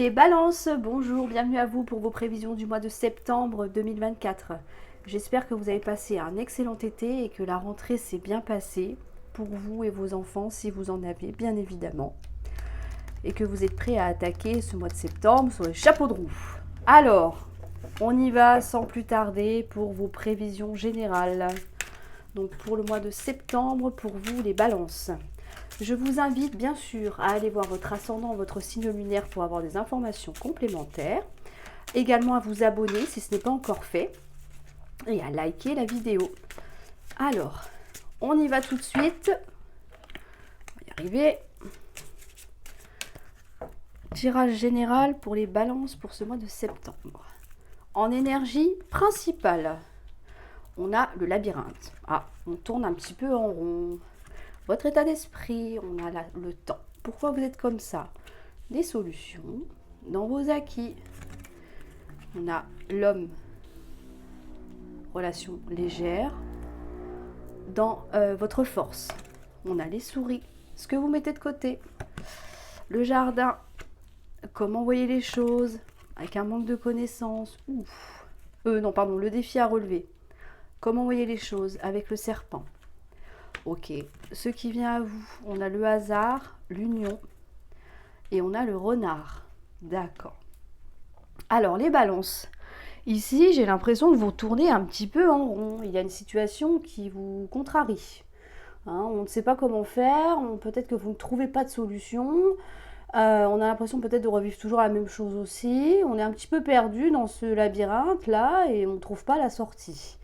Les balances, bonjour, bienvenue à vous pour vos prévisions du mois de septembre 2024. J'espère que vous avez passé un excellent été et que la rentrée s'est bien passée pour vous et vos enfants si vous en avez bien évidemment. Et que vous êtes prêts à attaquer ce mois de septembre sur les chapeaux de roue. Alors, on y va sans plus tarder pour vos prévisions générales. Donc pour le mois de septembre, pour vous les balances. Je vous invite bien sûr à aller voir votre ascendant, votre signe lunaire pour avoir des informations complémentaires. Également à vous abonner si ce n'est pas encore fait. Et à liker la vidéo. Alors, on y va tout de suite. On va y arriver. Tirage général pour les balances pour ce mois de septembre. En énergie principale, on a le labyrinthe. Ah, on tourne un petit peu en rond. Votre état d'esprit, on a le temps. Pourquoi vous êtes comme ça? Des solutions. Dans vos acquis, on a l'homme, relation légère. Dans votre force, on a les souris, ce que vous mettez de côté. Le jardin, comment voyez les choses, avec un manque de connaissances. Le défi à relever. Comment voyez les choses, avec le serpent. Ok, ce qui vient à vous, on a le hasard, l'union et on a le renard. D'accord. Alors, les balances. Ici, j'ai l'impression que vous tournez un petit peu en rond. Il y a une situation qui vous contrarie. On ne sait pas comment faire, peut-être que vous ne trouvez pas de solution. On a l'impression peut-être de revivre toujours la même chose aussi. On est un petit peu perdu dans ce labyrinthe-là et on ne trouve pas la sortie.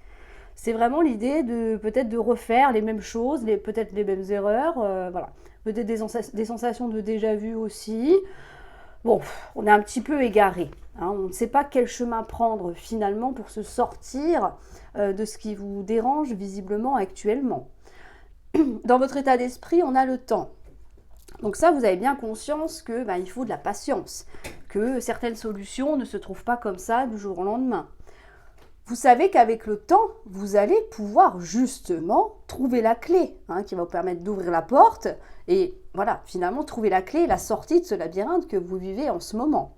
C'est vraiment l'idée de peut-être de refaire les mêmes choses, peut-être les mêmes erreurs, voilà. Peut-être des sensations de déjà-vu aussi. Bon, on est un petit peu égaré. On ne sait pas quel chemin prendre finalement pour se sortir de ce qui vous dérange visiblement actuellement. Dans votre état d'esprit, on a le temps. Donc ça, vous avez bien conscience que il faut de la patience, que certaines solutions ne se trouvent pas comme ça du jour au lendemain. Vous savez qu'avec le temps, vous allez pouvoir justement trouver la clé qui va vous permettre d'ouvrir la porte et voilà, finalement trouver la clé, la sortie de ce labyrinthe que vous vivez en ce moment.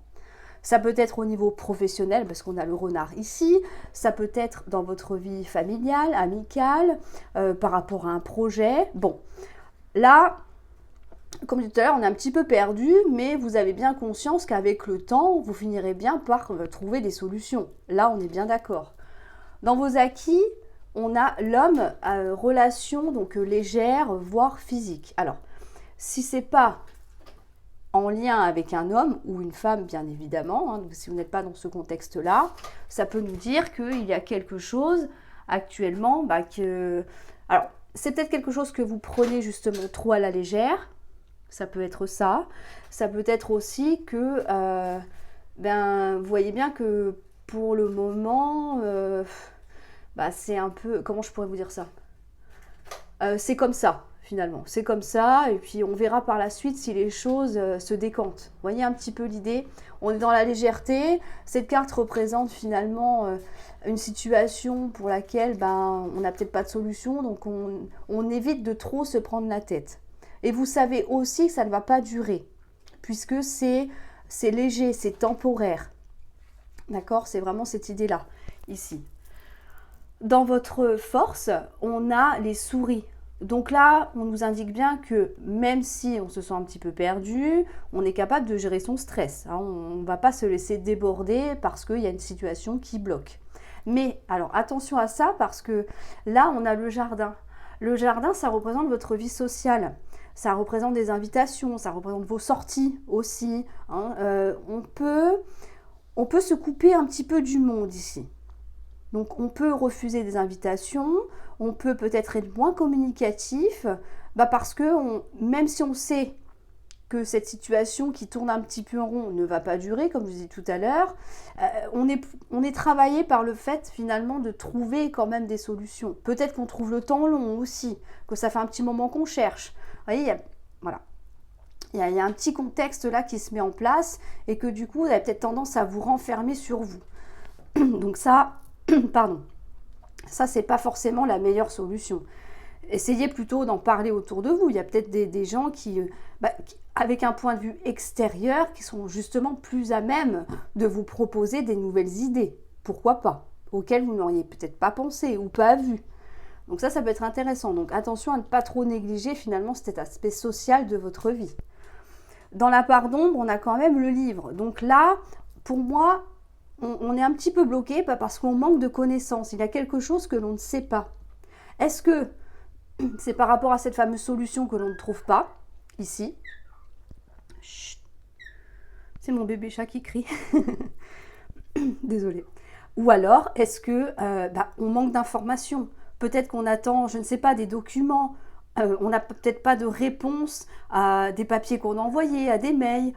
Ça peut être au niveau professionnel parce qu'on a le renard ici, ça peut être dans votre vie familiale, amicale, par rapport à un projet. Bon, là, comme tout à l'heure, on est un petit peu perdu, mais vous avez bien conscience qu'avec le temps, vous finirez bien par trouver des solutions. Là, on est bien d'accord. Dans vos acquis, on a l'homme, relation donc légère, voire physique. Alors, si c'est pas en lien avec un homme ou une femme, bien évidemment, donc si vous n'êtes pas dans ce contexte-là, ça peut nous dire qu'il y a quelque chose actuellement que... Alors, c'est peut-être quelque chose que vous prenez justement trop à la légère, ça peut être ça. Ça peut être aussi que, vous voyez bien que pour le moment, c'est un peu... Comment je pourrais vous dire ça? C'est comme ça, finalement. C'est comme ça, et puis on verra par la suite si les choses se décantent. Vous voyez un petit peu l'idée? On est dans la légèreté. Cette carte représente finalement une situation pour laquelle on n'a peut-être pas de solution, donc on évite de trop se prendre la tête. Et vous savez aussi que ça ne va pas durer, puisque c'est léger, c'est temporaire. D'accord? C'est vraiment cette idée-là, ici. Dans votre force, on a les souris. Donc là, on nous indique bien que même si on se sent un petit peu perdu, on est capable de gérer son stress. On ne va pas se laisser déborder parce qu'il y a une situation qui bloque. Mais alors attention à ça parce que là, on a le jardin. Le jardin, ça représente votre vie sociale. Ça représente des invitations, ça représente vos sorties aussi. On peut se couper un petit peu du monde ici. Donc on peut refuser des invitations, on peut peut-être être moins communicatif, parce que même si on sait que cette situation qui tourne un petit peu en rond ne va pas durer, comme je vous ai dit tout à l'heure, on est travaillé par le fait finalement de trouver quand même des solutions. Peut-être qu'on trouve le temps long aussi, que ça fait un petit moment qu'on cherche. Vous voyez, il y a un petit contexte là qui se met en place et que du coup, vous avez peut-être tendance à vous renfermer sur vous. Donc ça, ça c'est pas forcément la meilleure solution. essayez plutôt d'en parler autour de vous. Il y a peut-être des gens avec un point de vue extérieur, qui sont justement plus à même de vous proposer des nouvelles idées. Pourquoi pas? Auxquelles vous n'auriez peut-être pas pensé ou pas vu. Donc ça peut être intéressant. Donc attention à ne pas trop négliger finalement cet aspect social de votre vie. Dans la part d'ombre, on a quand même le livre. Donc là, pour moi, on est un petit peu bloqué parce qu'on manque de connaissances. Il y a quelque chose que l'on ne sait pas. Est-ce que c'est par rapport à cette fameuse solution que l'on ne trouve pas, ici? Chut. C'est mon bébé chat qui crie. Désolée. Ou alors, est-ce que on manque d'informations? Peut-être qu'on attend, je ne sais pas, des documents. On n'a peut-être pas de réponse à des papiers qu'on a envoyés, à des mails,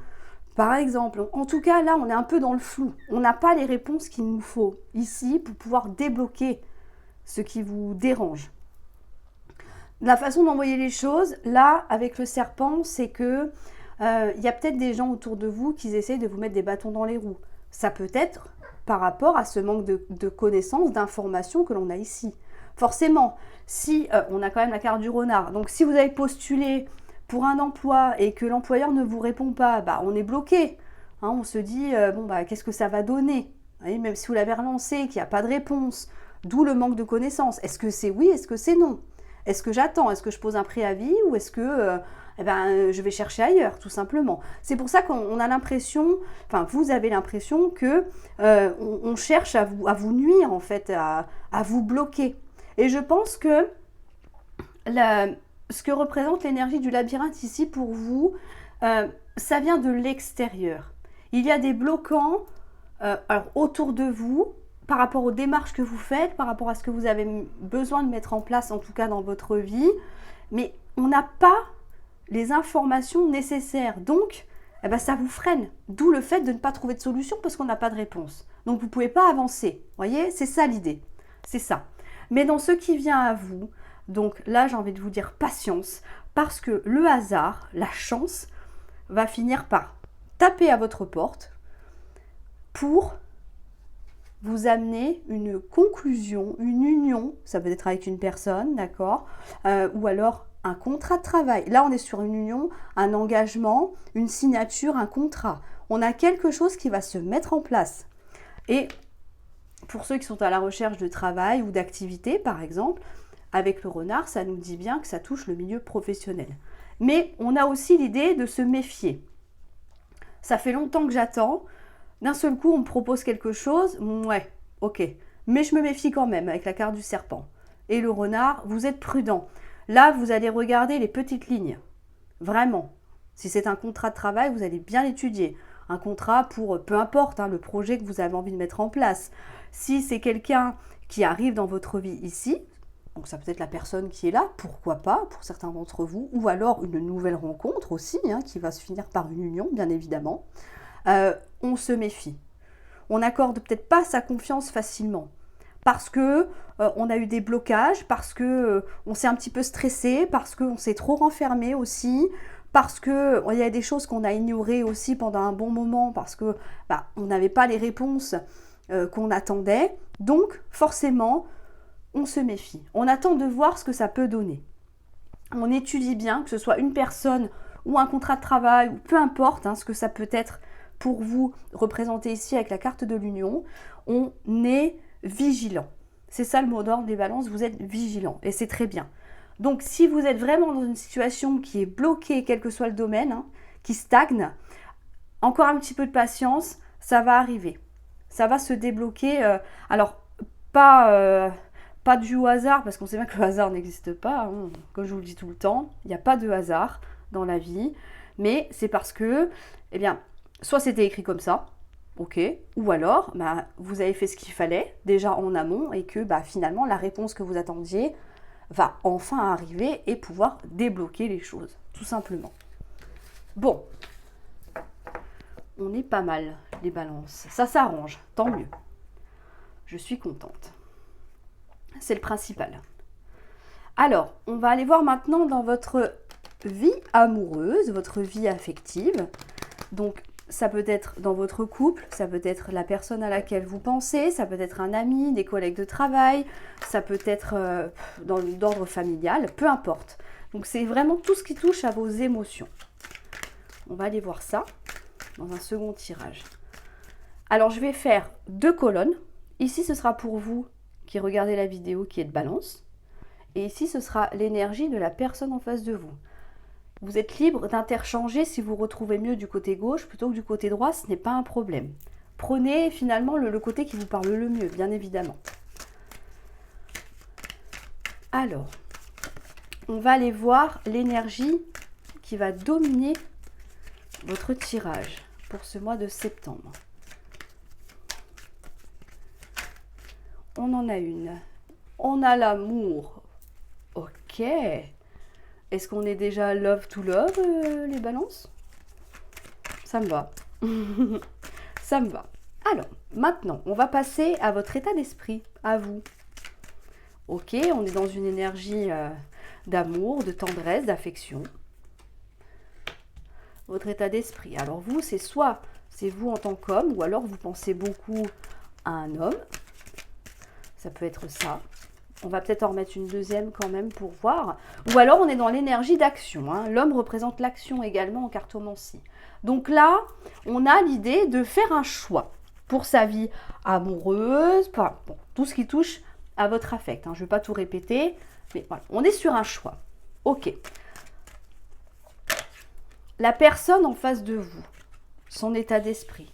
par exemple. En tout cas, là, on est un peu dans le flou. On n'a pas les réponses qu'il nous faut ici pour pouvoir débloquer ce qui vous dérange. La façon d'envoyer les choses, là, avec le serpent, c'est que y a peut-être des gens autour de vous qui essaient de vous mettre des bâtons dans les roues. Ça peut être par rapport à ce manque de connaissances, d'informations que l'on a ici. Forcément, si on a quand même la carte du renard, donc si vous avez postulé pour un emploi et que l'employeur ne vous répond pas, on est bloqué. Hein, on se dit, qu'est-ce que ça va donner? Et même si vous l'avez relancé, qu'il n'y a pas de réponse, d'où le manque de connaissances. Est-ce que c'est oui, est-ce que c'est non? Est-ce que j'attends? Est-ce que je pose un préavis? Ou est-ce que je vais chercher ailleurs, tout simplement? C'est pour ça qu'on a l'impression, enfin vous avez l'impression que on cherche à vous nuire, en fait, à vous bloquer. Et je pense que ce que représente l'énergie du labyrinthe ici pour vous, ça vient de l'extérieur. Il y a des bloquants autour de vous, par rapport aux démarches que vous faites, par rapport à ce que vous avez besoin de mettre en place, en tout cas dans votre vie, mais on n'a pas les informations nécessaires. Donc, ça vous freine. D'où le fait de ne pas trouver de solution parce qu'on n'a pas de réponse. Donc, vous ne pouvez pas avancer. Vous voyez, c'est ça l'idée. C'est ça. Mais dans ce qui vient à vous, donc là, j'ai envie de vous dire patience, parce que le hasard, la chance, va finir par taper à votre porte pour vous amener une conclusion, une union, ça peut être avec une personne, d'accord, ou alors un contrat de travail. Là, on est sur une union, un engagement, une signature, un contrat. On a quelque chose qui va se mettre en place. Et pour ceux qui sont à la recherche de travail ou d'activité, par exemple, avec le renard, ça nous dit bien que ça touche le milieu professionnel. Mais on a aussi l'idée de se méfier. Ça fait longtemps que j'attends. D'un seul coup, on me propose quelque chose. Ouais, ok. Mais je me méfie quand même avec la carte du serpent. Et le renard, vous êtes prudent. Là, vous allez regarder les petites lignes. Vraiment. Si c'est un contrat de travail, vous allez bien l'étudier. Un contrat pour, peu importe, le projet que vous avez envie de mettre en place. Si c'est quelqu'un qui arrive dans votre vie ici, donc ça peut être la personne qui est là, pourquoi pas, pour certains d'entre vous, ou alors une nouvelle rencontre aussi, qui va se finir par une union, bien évidemment. On se méfie. On n'accorde peut-être pas sa confiance facilement parce que on a eu des blocages, parce que on s'est un petit peu stressé, parce qu'on s'est trop renfermé aussi, parce que il y a des choses qu'on a ignorées aussi pendant un bon moment, parce que on n'avait pas les réponses qu'on attendait. Donc forcément, on se méfie. On attend de voir ce que ça peut donner. On étudie bien, que ce soit une personne ou un contrat de travail, ou peu importe ce que ça peut être pour vous représenté ici avec la carte de l'union, on est vigilant. C'est ça le mot d'ordre des balances, vous êtes vigilant et c'est très bien. Donc si vous êtes vraiment dans une situation qui est bloquée, quel que soit le domaine, qui stagne, encore un petit peu de patience, ça va arriver. Ça va se débloquer. Alors, pas dû au hasard, parce qu'on sait bien que le hasard n'existe pas, comme je vous le dis tout le temps, il n'y a pas de hasard dans la vie, mais c'est parce que, soit c'était écrit comme ça, ok, ou alors vous avez fait ce qu'il fallait déjà en amont et que finalement la réponse que vous attendiez va enfin arriver et pouvoir débloquer les choses, tout simplement. Bon, on est pas mal les balances, ça s'arrange, tant mieux. Je suis contente. C'est le principal. Alors, on va aller voir maintenant dans votre vie amoureuse, votre vie affective. Donc, ça peut être dans votre couple, ça peut être la personne à laquelle vous pensez, ça peut être un ami, des collègues de travail, ça peut être dans l'ordre familial, peu importe. Donc c'est vraiment tout ce qui touche à vos émotions. On va aller voir ça dans un second tirage. Alors je vais faire 2 colonnes. Ici ce sera pour vous qui regardez la vidéo qui est de Balance. Et ici ce sera l'énergie de la personne en face de vous. Vous êtes libre d'interchanger si vous retrouvez mieux du côté gauche plutôt que du côté droit, ce n'est pas un problème. Prenez finalement le côté qui vous parle le mieux, bien évidemment. Alors, on va aller voir l'énergie qui va dominer votre tirage pour ce mois de septembre. On en a une. On a l'amour. Ok. Est-ce qu'on est déjà love to love, les balances? Ça me va. Ça me va. Alors, maintenant, on va passer à votre état d'esprit, à vous. Ok, on est dans une énergie d'amour, de tendresse, d'affection. Votre état d'esprit. Alors vous, c'est soit c'est vous en tant qu'homme, ou alors vous pensez beaucoup à un homme. Ça peut être ça. On va peut-être en remettre une deuxième quand même pour voir. Ou alors on est dans l'énergie d'action. Hein. L'homme représente l'action également en cartomancie. Donc là, on a l'idée de faire un choix pour sa vie amoureuse, bon, tout ce qui touche à votre affect. Hein. Je ne vais pas tout répéter, mais voilà, on est sur un choix. Ok. La personne en face de vous, son état d'esprit.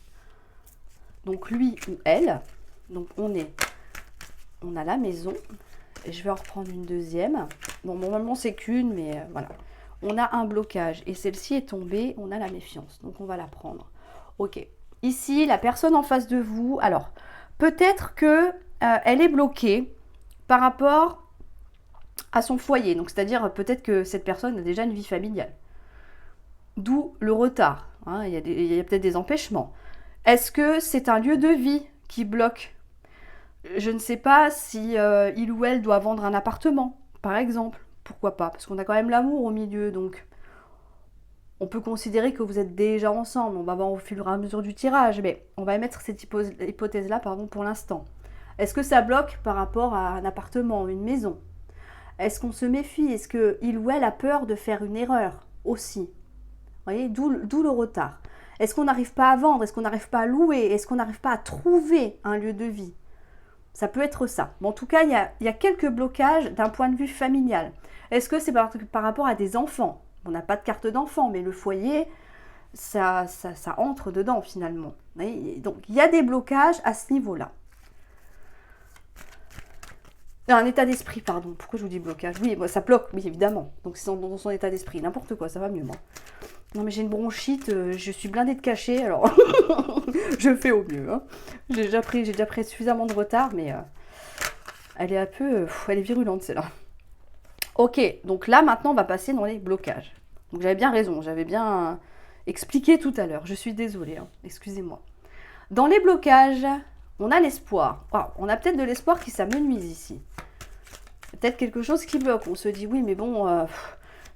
Donc lui ou elle. Donc on a la maison. Je vais en reprendre une deuxième. Bon, normalement, c'est qu'une, mais voilà. On a un blocage et celle-ci est tombée. On a la méfiance. Donc, on va la prendre. Ok. Ici, la personne en face de vous. Alors, peut-être que elle est bloquée par rapport à son foyer. Donc, c'est-à-dire peut-être que cette personne a déjà une vie familiale. D'où le retard. Hein. Il y a peut-être des empêchements. Est-ce que c'est un lieu de vie qui bloque ? Je ne sais pas si il ou elle doit vendre un appartement, par exemple. Pourquoi pas? Parce qu'on a quand même l'amour au milieu, donc on peut considérer que vous êtes déjà ensemble. On va voir au fur et à mesure du tirage, mais on va émettre cette hypothèse-là pour l'instant. Est-ce que ça bloque par rapport à un appartement, une maison? Est-ce qu'on se méfie? Est-ce qu'il ou elle a peur de faire une erreur aussi? Vous voyez, d'où le retard. Est-ce qu'on n'arrive pas à vendre? Est-ce qu'on n'arrive pas à louer? Est-ce qu'on n'arrive pas à trouver un lieu de vie? Ça peut être ça. Mais en tout cas, il y a quelques blocages d'un point de vue familial. Est-ce que c'est par rapport à des enfants? On n'a pas de carte d'enfant, mais le foyer, ça entre dedans finalement. Donc, il y a des blocages à ce niveau-là. Un état d'esprit, pardon. Pourquoi je vous dis blocage? Oui, ça bloque, oui, évidemment. Donc, c'est dans son état d'esprit. N'importe quoi, ça va mieux, moi. Non, mais j'ai une bronchite, je suis blindée de cachet, alors je fais au mieux. Hein. J'ai déjà pris suffisamment de retard, mais elle est un peu... elle est virulente, celle-là. Ok, donc là, maintenant, on va passer dans les blocages. Donc, j'avais bien raison, j'avais bien expliqué tout à l'heure. Je suis désolée, hein, excusez-moi. Dans les blocages, on a l'espoir. Wow, on a peut-être de l'espoir qui s'amenuise ici. Peut-être quelque chose qui bloque. On se dit, oui, mais bon...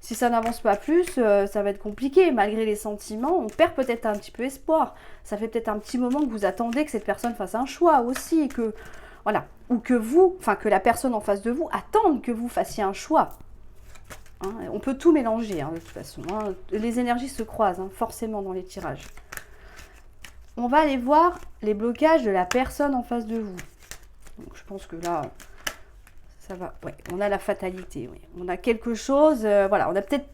si ça n'avance pas plus, ça va être compliqué. Malgré les sentiments, on perd peut-être un petit peu espoir. Ça fait peut-être un petit moment que vous attendez que cette personne fasse un choix aussi. Voilà. Ou que que la personne en face de vous attende que vous fassiez un choix. Hein, on peut tout mélanger, hein, de toute façon. Hein. Les énergies se croisent, hein, forcément, dans les tirages. On va aller voir les blocages de la personne en face de vous. Donc, je pense que là... ça va, ouais, on a la fatalité, oui. On a quelque chose, voilà, on a peut-être...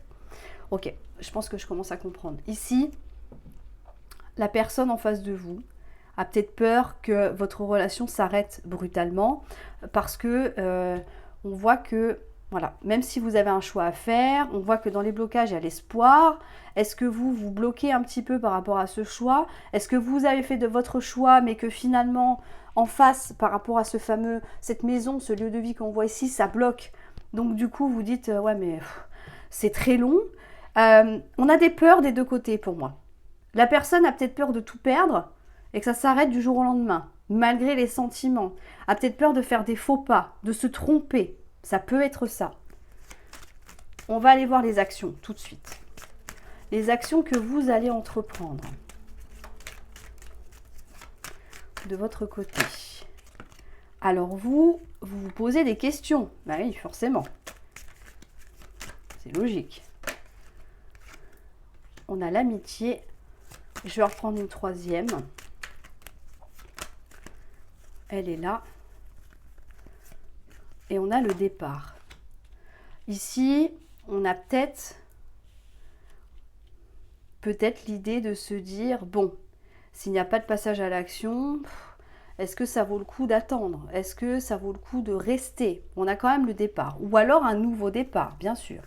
Ok, je pense que je commence à comprendre. Ici, la personne en face de vous a peut-être peur que votre relation s'arrête brutalement parce que on voit que, voilà, même si vous avez un choix à faire, on voit que dans les blocages, il y a l'espoir. Est-ce que vous bloquez un petit peu par rapport à ce choix? Est-ce que vous avez fait de votre choix, mais que finalement... en face, par rapport à cette maison, ce lieu de vie qu'on voit ici, ça bloque. Donc du coup, vous dites, ouais, mais c'est très long. On a des peurs des deux côtés pour moi. La personne a peut-être peur de tout perdre et que ça s'arrête du jour au lendemain, malgré les sentiments. A peut-être peur de faire des faux pas, de se tromper. Ça peut être ça. On va aller voir les actions tout de suite. Les actions que vous allez entreprendre. de votre côté. Alors vous vous posez des questions. Bah oui, forcément. C'est logique. On a l'amitié. Je vais reprendre une troisième. Elle est là. Et on a le départ. Ici, on a peut-être l'idée de se dire, bon, s'il n'y a pas de passage à l'action, est-ce que ça vaut le coup d'attendre? Est-ce que ça vaut le coup de rester? On a quand même le départ. Ou alors un nouveau départ, bien sûr.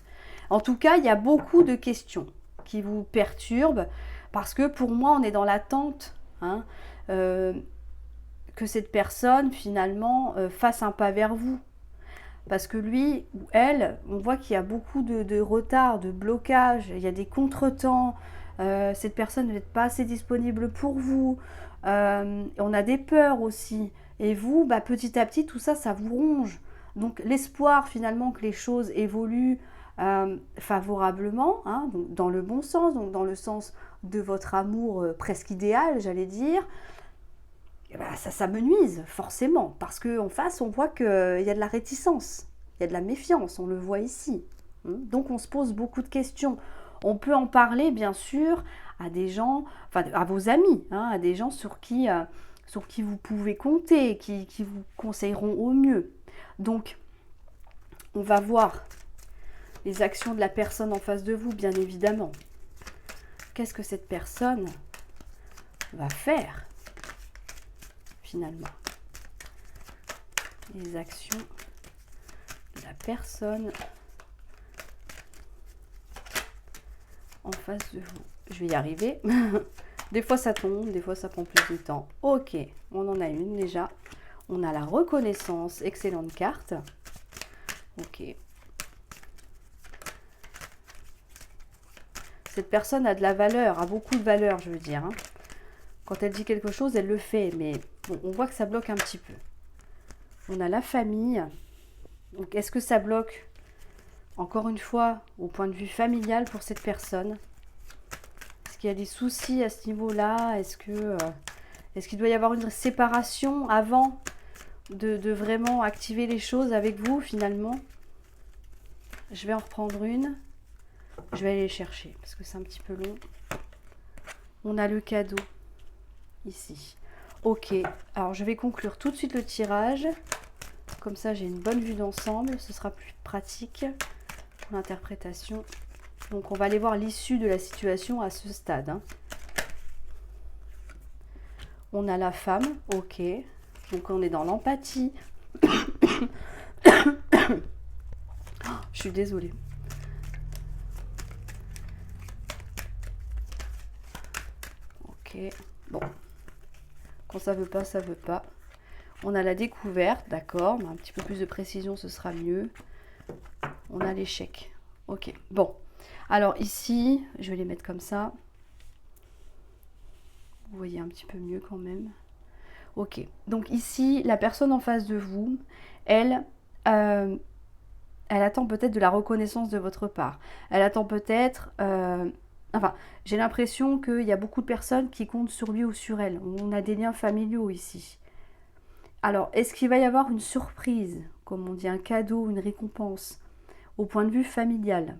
En tout cas, il y a beaucoup de questions qui vous perturbent parce que pour moi, on est dans l'attente hein, que cette personne, finalement, fasse un pas vers vous. Parce que lui ou elle, on voit qu'il y a beaucoup de retard, de blocage, il y a des contretemps. Cette personne n'est pas assez disponible pour vous. On a des peurs aussi. Et vous, bah, petit à petit, tout ça, ça vous ronge. Donc l'espoir finalement que les choses évoluent favorablement, hein, donc dans le bon sens, donc dans le sens de votre amour presque idéal, j'allais dire, bah, ça me nuise forcément. Parce qu'en face, on voit qu'il y a de la réticence, il y a de la méfiance, on le voit ici. Donc on se pose beaucoup de questions. On peut en parler bien sûr à des gens, enfin à vos amis, hein, à des gens sur qui vous pouvez compter, qui vous conseilleront au mieux. Donc on va voir les actions de la personne en face de vous, bien évidemment. Qu'est-ce que cette personne va faire finalement? Les actions de la personne en face de vous. Je vais y arriver. Des fois ça tombe, des fois ça prend plus de temps. Ok, on en a une déjà. On a la reconnaissance, excellente carte. Ok. Cette personne a de la valeur, a beaucoup de valeur, je veux dire. Hein. Quand elle dit quelque chose, elle le fait, mais bon, on voit que ça bloque un petit peu. On a la famille. Donc, est-ce que ça bloque, encore une fois, au point de vue familial pour cette personne? Est-ce qu'il y a des soucis à ce niveau-là? Est-ce qu'il doit y avoir une séparation avant de vraiment activer les choses avec vous, finalement? Je vais en reprendre une. Je vais aller les chercher, parce que c'est un petit peu long. On a le cadeau, ici. Ok, alors je vais conclure tout de suite le tirage. Comme ça, j'ai une bonne vue d'ensemble. Ce sera plus pratique pour l'interprétation. Donc, on va aller voir l'issue de la situation à ce stade. Hein. On a la femme, ok. Donc, on est dans l'empathie. Je suis désolée. Ok, bon. Quand ça veut pas, ça veut pas. On a la découverte, d'accord. Un petit peu plus de précision, ce sera mieux. On a l'échec. Ok, bon. Alors ici, je vais les mettre comme ça. Vous voyez un petit peu mieux quand même. Ok, donc ici, la personne en face de vous, elle attend peut-être de la reconnaissance de votre part. Elle attend peut-être... Enfin, j'ai l'impression qu'il y a beaucoup de personnes qui comptent sur lui ou sur elle. On a des liens familiaux ici. Alors, est-ce qu'il va y avoir une surprise, comme on dit, un cadeau, une récompense, au point de vue familial?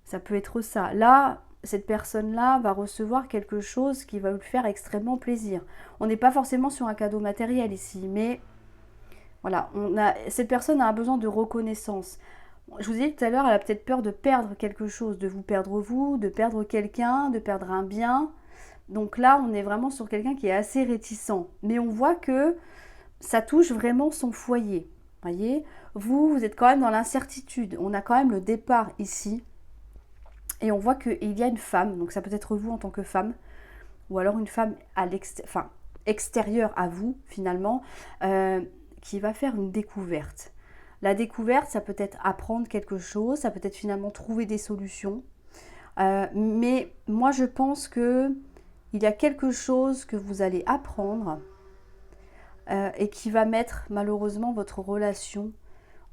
Ça peut être ça. Là, cette personne-là va recevoir quelque chose qui va lui faire extrêmement plaisir. On n'est pas forcément sur un cadeau matériel ici, mais voilà, cette personne a un besoin de reconnaissance. Je vous ai dit tout à l'heure, elle a peut-être peur de perdre quelque chose, de vous perdre vous, de perdre quelqu'un, de perdre un bien. Donc là, on est vraiment sur quelqu'un qui est assez réticent. Mais on voit que ça touche vraiment son foyer. Voyez, vous êtes quand même dans l'incertitude. On a quand même le départ ici. Et on voit qu'il y a une femme, donc ça peut être vous en tant que femme, ou alors une femme extérieure à vous, finalement, qui va faire une découverte. La découverte, ça peut être apprendre quelque chose, ça peut être finalement trouver des solutions. Mais moi, je pense qu'il y a quelque chose que vous allez apprendre et qui va mettre malheureusement votre relation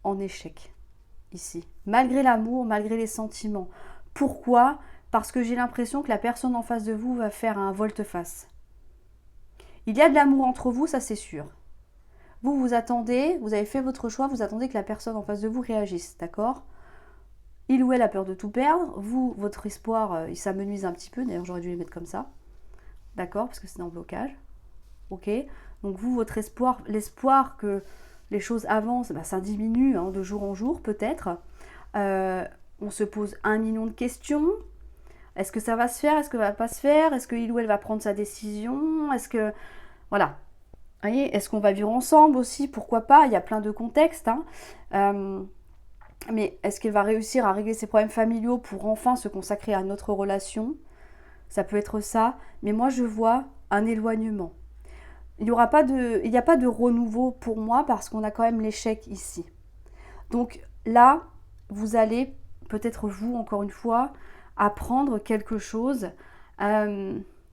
en échec, ici. Malgré l'amour, malgré les sentiments. Pourquoi? Parce que j'ai l'impression que la personne en face de vous va faire un volte-face. Il y a de l'amour entre vous, ça c'est sûr. Vous attendez, vous avez fait votre choix, vous attendez que la personne en face de vous réagisse, d'accord? Il ou elle a peur de tout perdre. Vous, votre espoir, il s'amenuise un petit peu. D'ailleurs, j'aurais dû les mettre comme ça. D'accord? Parce que c'est en blocage. Ok? Donc vous, votre espoir, l'espoir que les choses avancent, bah, ça diminue hein, de jour en jour peut-être. On se pose 1 million de questions. Est-ce que ça va se faire? Est-ce que ça va pas se faire? Est-ce que il ou elle va prendre sa décision? Est-ce que... Voilà. Vous voyez, est-ce qu'on va vivre ensemble aussi? Pourquoi pas? Il y a plein de contextes. Hein. Mais est-ce qu'elle va réussir à régler ses problèmes familiaux pour enfin se consacrer à notre relation? Ça peut être ça. Mais moi, je vois un éloignement. Il n'y a pas de renouveau pour moi parce qu'on a quand même l'échec ici. Donc là, vous allez, peut-être vous, encore une fois, apprendre quelque chose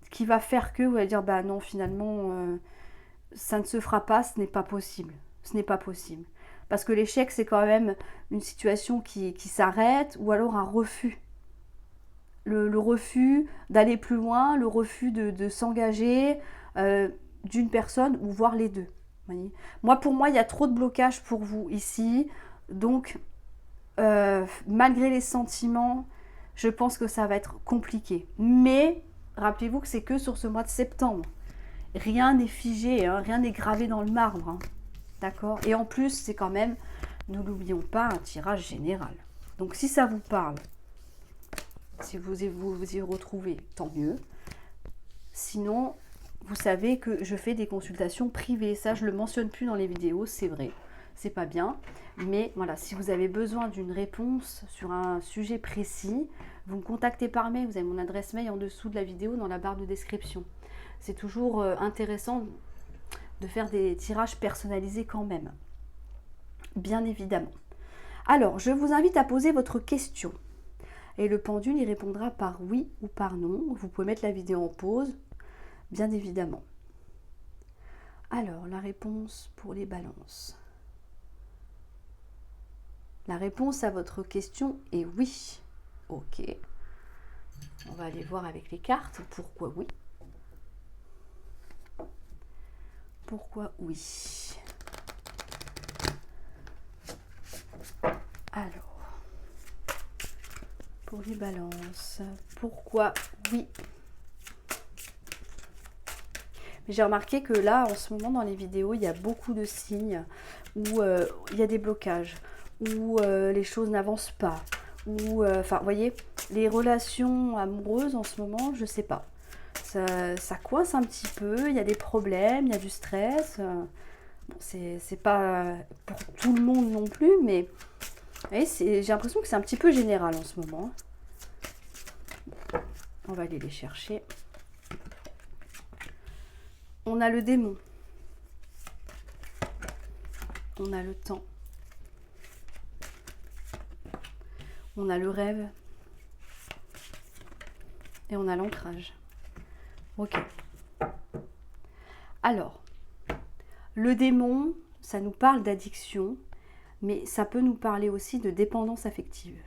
qui va faire que vous allez dire, bah non, finalement, ça ne se fera pas, ce n'est pas possible. Ce n'est pas possible. Parce que l'échec, c'est quand même une situation qui s'arrête ou alors un refus. Le refus d'aller plus loin, le refus de s'engager d'une personne ou voire les deux. Voyez. Pour moi, il y a trop de blocage pour vous ici. Donc, malgré les sentiments, je pense que ça va être compliqué. Mais, rappelez-vous que c'est que sur ce mois de septembre. Rien n'est figé, hein, rien n'est gravé dans le marbre. Hein. D'accord? Et en plus, c'est quand même, ne l'oublions pas, un tirage général. Donc, si ça vous parle, si vous y retrouvez, tant mieux. Sinon, vous savez que je fais des consultations privées. Ça, je ne le mentionne plus dans les vidéos, c'est vrai. C'est pas bien. Mais voilà, si vous avez besoin d'une réponse sur un sujet précis, vous me contactez par mail. Vous avez mon adresse mail en dessous de la vidéo dans la barre de description. C'est toujours intéressant de faire des tirages personnalisés quand même. Bien évidemment. Alors, je vous invite à poser votre question. Et le pendule y répondra par oui ou par non. Vous pouvez mettre la vidéo en pause, bien évidemment. Alors, la réponse pour les balances. La réponse à votre question est oui. Ok. On va aller voir avec les cartes pourquoi oui. Pourquoi oui? Alors, pour les balances, pourquoi oui? J'ai remarqué que là, en ce moment, dans les vidéos, il y a beaucoup de signes où il y a des blocages, où les choses n'avancent pas, où, enfin, vous voyez, les relations amoureuses en ce moment, je sais pas. Ça coince un petit peu, il y a des problèmes, il y a du stress. Bon, c'est pas pour tout le monde non plus, mais j'ai l'impression que c'est un petit peu général en ce moment. On va aller les chercher. On a le démon. On a le temps. On a le rêve. Et on a l'ancrage. Ok. Alors, le démon, ça nous parle d'addiction, mais ça peut nous parler aussi de dépendance affective.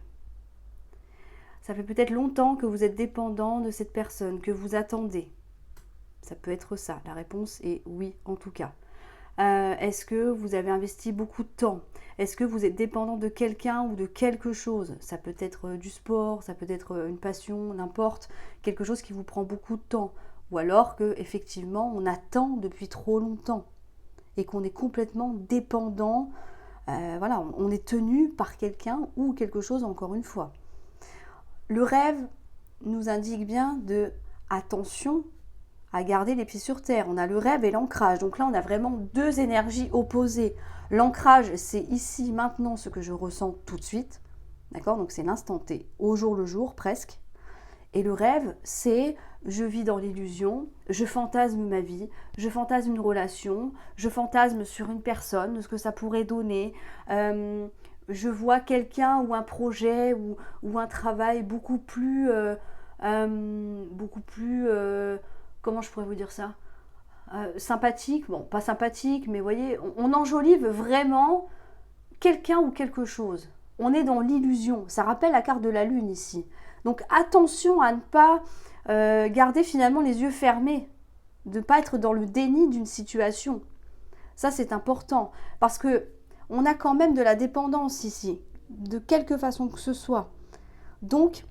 Ça fait peut-être longtemps que vous êtes dépendant de cette personne, que vous attendez. Ça peut être ça. La réponse est oui, en tout cas. Est-ce que vous avez investi beaucoup de temps? Est-ce que vous êtes dépendant de quelqu'un ou de quelque chose? Ça peut être du sport, ça peut être une passion, n'importe. Quelque chose qui vous prend beaucoup de temps. Ou alors que effectivement on attend depuis trop longtemps et qu'on est complètement dépendant. Voilà, on est tenu par quelqu'un ou quelque chose encore une fois. Le rêve nous indique bien de attention à garder les pieds sur terre. On a le rêve et l'ancrage. Donc là, on a vraiment deux énergies opposées. L'ancrage, c'est ici, maintenant, ce que je ressens tout de suite. D'accord? Donc c'est l'instant T, au jour le jour, presque. Et le rêve, c'est je vis dans l'illusion, je fantasme ma vie, je fantasme une relation, je fantasme sur une personne, de ce que ça pourrait donner. Je vois quelqu'un ou un projet ou un travail beaucoup plus comment je pourrais vous dire ça, sympathique, bon pas sympathique, mais vous voyez, on enjolive vraiment quelqu'un ou quelque chose. On est dans l'illusion, ça rappelle la carte de la lune ici. Donc attention à ne pas garder finalement les yeux fermés de ne pas être dans le déni d'une situation. Ça, c'est important parce que on a quand même de la dépendance ici, de quelque façon que ce soit. Donc,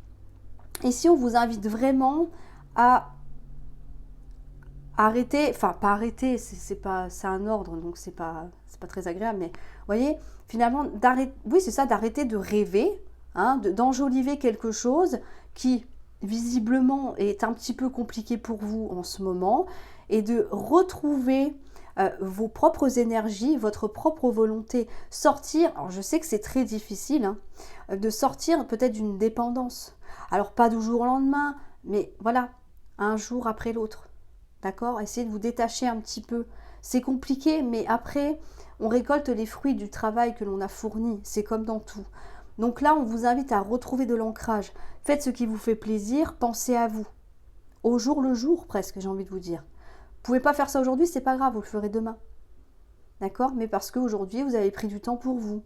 ici, on vous invite vraiment à arrêter, enfin pas arrêter, c'est un ordre, donc c'est pas très agréable, mais vous voyez, finalement, d'arrêter de rêver, hein, d'enjoliver quelque chose qui visiblement est un petit peu compliqué pour vous en ce moment, et de retrouver vos propres énergies, votre propre volonté, sortir, alors je sais que c'est très difficile, hein, de sortir peut-être d'une dépendance, alors pas du jour au lendemain, mais voilà, un jour après l'autre. D'accord? Essayez de vous détacher un petit peu. C'est compliqué, mais après, on récolte les fruits du travail que l'on a fourni. C'est comme dans tout. Donc là, on vous invite à retrouver de l'ancrage. Faites ce qui vous fait plaisir, pensez à vous. Au jour le jour, presque, j'ai envie de vous dire. Vous pouvez pas faire ça aujourd'hui, c'est pas grave, vous le ferez demain. D'accord? Mais parce qu'aujourd'hui, vous avez pris du temps pour vous. Vous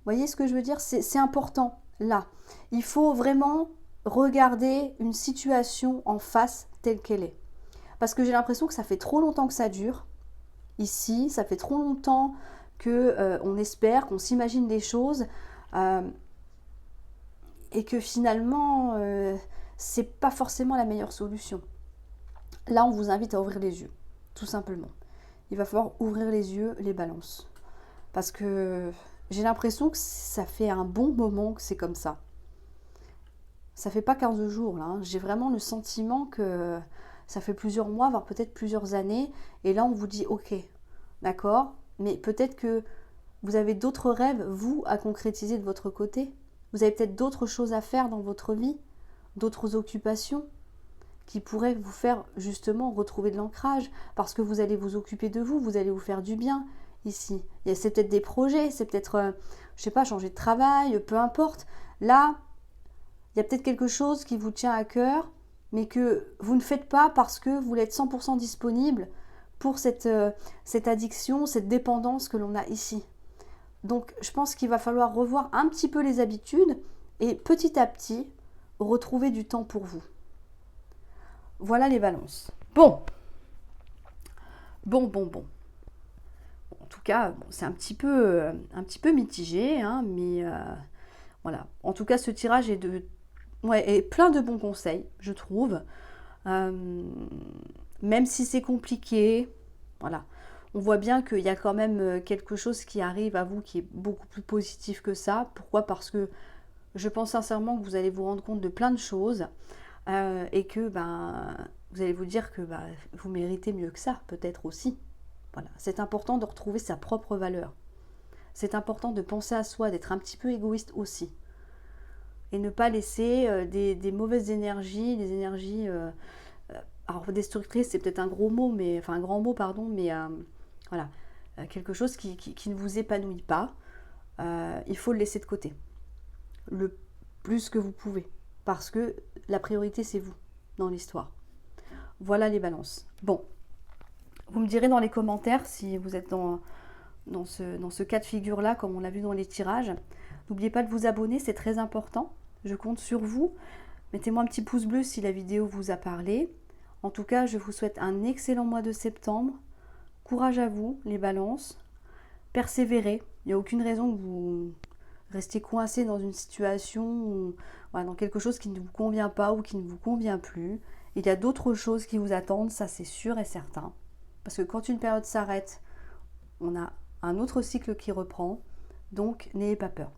voyez ce que je veux dire? C'est important, là. Il faut vraiment regarder une situation en face telle qu'elle est. Parce que j'ai l'impression que ça fait trop longtemps que ça dure. Ici, ça fait trop longtemps que on espère, qu'on s'imagine des choses et que finalement, c'est pas forcément la meilleure solution. Là, on vous invite à ouvrir les yeux, tout simplement. Il va falloir ouvrir les yeux, les balances. Parce que j'ai l'impression que ça fait un bon moment que c'est comme ça. Ça fait pas 15 jours, là. Hein. J'ai vraiment le sentiment que ça fait plusieurs mois, voire peut-être plusieurs années. Et là, on vous dit, ok, d'accord, mais peut-être que vous avez d'autres rêves, vous, à concrétiser de votre côté. Vous avez peut-être d'autres choses à faire dans votre vie, d'autres occupations qui pourraient vous faire justement retrouver de l'ancrage, parce que vous allez vous occuper de vous, vous allez vous faire du bien ici. C'est peut-être des projets, c'est peut-être, je sais pas, changer de travail, peu importe. Là, il y a peut-être quelque chose qui vous tient à cœur, mais que vous ne faites pas parce que vous êtes 100% disponible pour cette addiction, cette dépendance que l'on a ici. Donc, je pense qu'il va falloir revoir un petit peu les habitudes et petit à petit, retrouver du temps pour vous. Voilà les balances. Bon. En tout cas, bon, c'est un petit peu mitigé, hein, mais voilà. En tout cas, ce tirage est plein de bons conseils, je trouve. Même si c'est compliqué, voilà. On voit bien qu'il y a quand même quelque chose qui arrive à vous qui est beaucoup plus positif que ça. Pourquoi? Parce que je pense sincèrement que vous allez vous rendre compte de plein de choses et que vous allez vous dire que vous méritez mieux que ça, peut-être aussi. Voilà. C'est important de retrouver sa propre valeur. C'est important de penser à soi, d'être un petit peu égoïste aussi. Et ne pas laisser des mauvaises énergies, des énergies alors destructrices, c'est peut-être un gros mot, mais enfin un grand mot, pardon, mais voilà, quelque chose qui ne vous épanouit pas, il faut le laisser de côté, le plus que vous pouvez, parce que la priorité c'est vous dans l'histoire. Voilà les balances. Bon, vous me direz dans les commentaires si vous êtes dans ce cas de figure-là, comme on l'a vu dans les tirages. N'oubliez pas de vous abonner, c'est très important. Je compte sur vous. Mettez-moi un petit pouce bleu si la vidéo vous a parlé. En tout cas, je vous souhaite un excellent mois de septembre. Courage à vous, les balances. Persévérez. Il n'y a aucune raison que vous restiez coincé dans une situation, ou, voilà, dans quelque chose qui ne vous convient pas ou qui ne vous convient plus. Il y a d'autres choses qui vous attendent, ça c'est sûr et certain. Parce que quand une période s'arrête, on a un autre cycle qui reprend. Donc, n'ayez pas peur.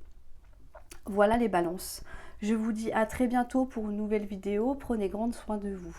Voilà les balances. Je vous dis à très bientôt pour une nouvelle vidéo. Prenez grand soin de vous.